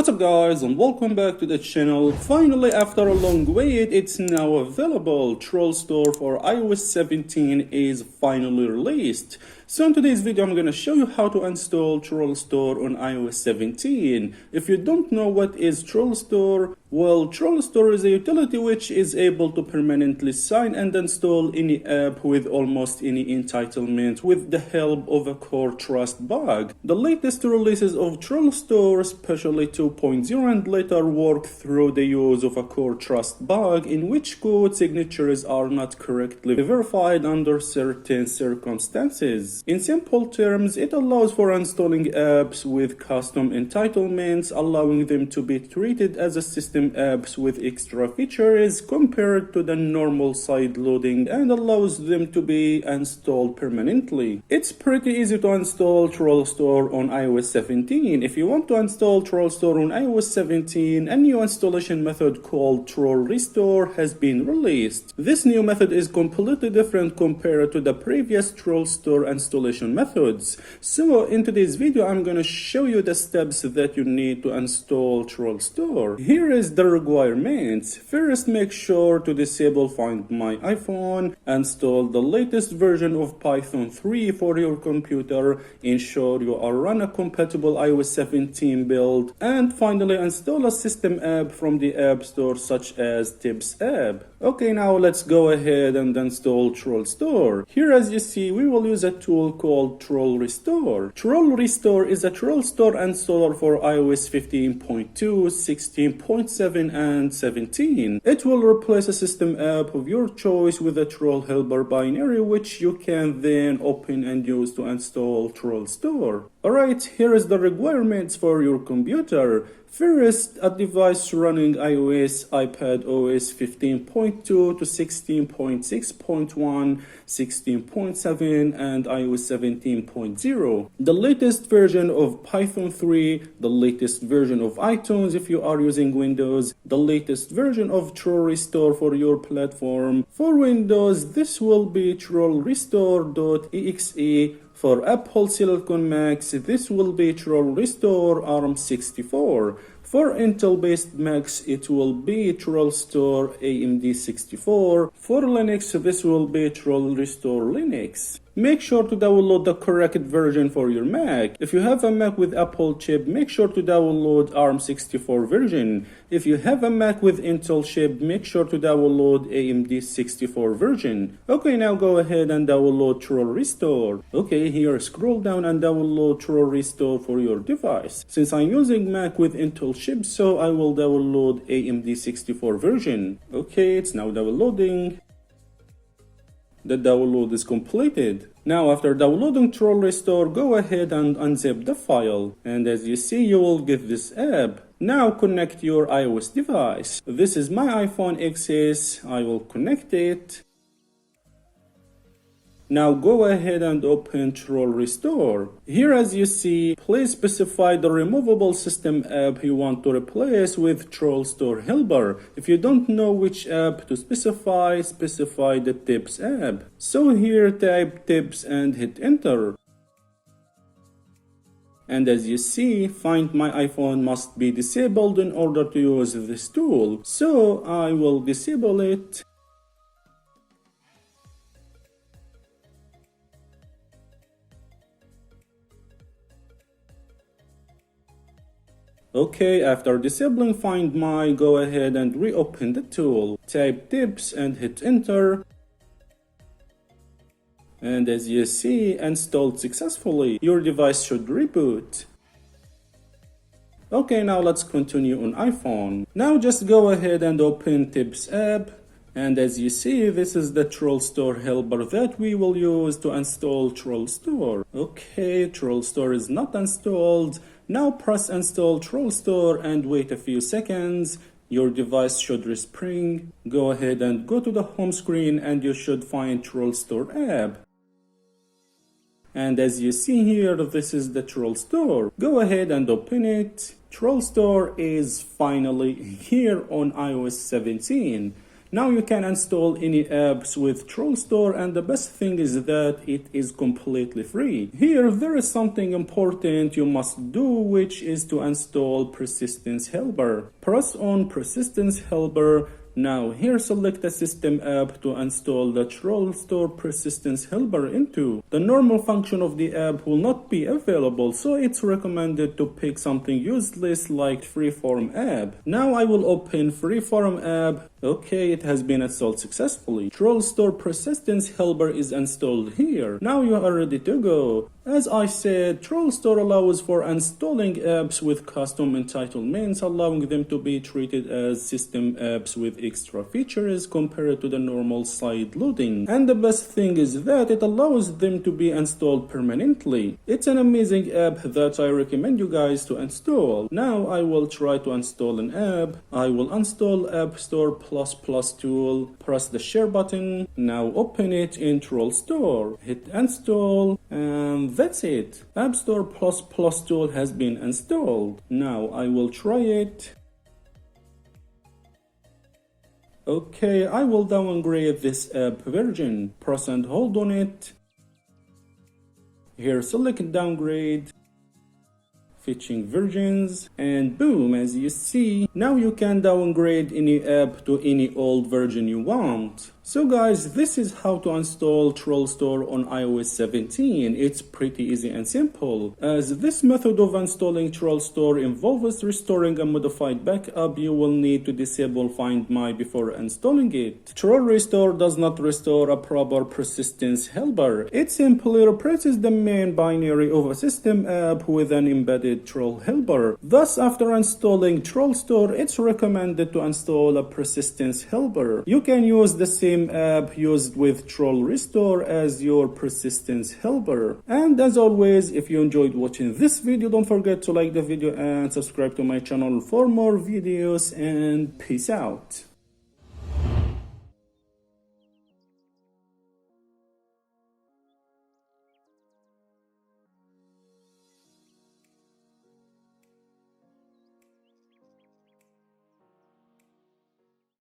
What's up guys, and welcome back to the channel. Finally, after a long wait, it's now available. TrollStore for iOS 17 is finally released. So in today's video, I'm going to show you how to install TrollStore on iOS 17. If you don't know what is TrollStore, well, TrollStore is a utility which is able to permanently sign and install any app with almost any entitlement with the help of a CoreTrust bug. The latest releases of TrollStore, especially 2.0 and later, work through the use of a CoreTrust bug in which code signatures are not correctly verified under certain circumstances. In simple terms, it allows for installing apps with custom entitlements, allowing them to be treated as a system apps with extra features compared to the normal side loading, and allows them to be installed permanently. It's pretty easy to install TrollStore on iOS 17. If you want to install TrollStore on iOS 17, a new installation method called TrollRestore has been released. This new method is completely different compared to the previous TrollStore installation methods. So in today's video, I'm going to show you the steps that you need to install TrollStore. Here is the requirements. First, make sure to disable Find My iPhone, install the latest version of Python 3 for your computer, ensure you are run a compatible iOS 17 build, and finally install a system app from the App Store such as Tips app. Okay, now let's go ahead and install TrollStore. Here, as you see, we will use a tool called TrollRestore. TrollRestore is a TrollStore installer for iOS 15.2, 16.7, and 17. It will replace a system app of your choice with a TrollHelper binary, which you can then open and use to install TrollStore. Alright, here is the requirements for your computer. First, a device running iOS, iPadOS 15.2 to 16.6.1, 16.7, and iOS 17.0. The latest version of Python 3, the latest version of iTunes if you are using Windows, the latest version of TrollRestore for your platform. For Windows, this will be TrollRestore.exe. For Apple Silicon Macs, this will be TrollRestore ARM64. For Intel-based Macs, it will be TrollStore AMD64. For Linux, this will be TrollRestore Linux. Make sure to download the correct version for your Mac. If you have a Mac with Apple chip, make sure to download ARM64 version. If you have a Mac with Intel chip, make sure to download AMD64 version. Okay, now go ahead and download TrollRestore. Okay, here scroll down and download TrollRestore for your device. Since I'm using Mac with Intel chip, so I will download AMD64 version. Okay, it's now downloading. The download is completed. Now, after downloading TrollRestore, go ahead and unzip the file. And as you see, you will get this app. Now connect your iOS device. This is my iPhone XS. I will connect it. Now go ahead and open TrollRestore. Here, as you see, please specify the removable system app you want to replace with TrollHelper. If you don't know which app to specify the Tips app. So here, type Tips and hit enter. And as you see, Find My iPhone must be disabled in order to use this tool. So I will disable it. Okay, after disabling Find My, go ahead and reopen the tool. Type Tips and hit enter. And as you see, installed successfully. Your device should reboot. Okay, now let's continue on iPhone. Now just go ahead and open Tips app. And as you see, this is the TrollStore helper that we will use to install TrollStore. Okay, TrollStore is not installed. Now press install TrollStore and wait a few seconds. Your device should respring. Go ahead and go to the home screen and you should find TrollStore app. And as you see here, this is the TrollStore. Go ahead and open it. TrollStore is finally here on iOS 17. Now you can install any apps with TrollStore, and the best thing is that it is completely free. Here there is something important you must do, which is to install Persistence Helper. Press on Persistence Helper. Now here select a system app to install the TrollStore Persistence Helper into. The normal function of the app will not be available, so it's recommended to pick something useless like Freeform app. Now I will open Freeform app. Okay, it has been installed successfully. TrollStore Persistence Helper is installed here. Now you are ready to go. As I said, TrollStore allows for installing apps with custom entitlements, allowing them to be treated as system apps with extra features compared to the normal side loading. And the best thing is that it allows them to be installed permanently. It's an amazing app that I recommend you guys to install. Now I will try to install an app. I will install AppStore tool, press the share button. Now open it in TrollStore, hit install, and that's it. AppStore tool has been installed. Now I will try it. Okay, I will downgrade this app version. Press and hold on it. Here select downgrade, fetching versions, and boom, as you see, now you can downgrade any app to any old version you want. So guys, this is how to install TrollStore on iOS 17. It's pretty easy and simple. As this method of installing TrollStore involves restoring a modified backup, you will need to disable Find My before installing it. TrollRestore does not restore a proper persistence helper. It simply replaces the main binary of a system app with an embedded TrollHelper. Thus, after installing TrollStore, it's recommended to install a persistence helper. You can use the same app used with TrollRestore as your persistence helper. And as always, if you enjoyed watching this video, don't forget to like the video and subscribe to my channel for more videos, and peace out.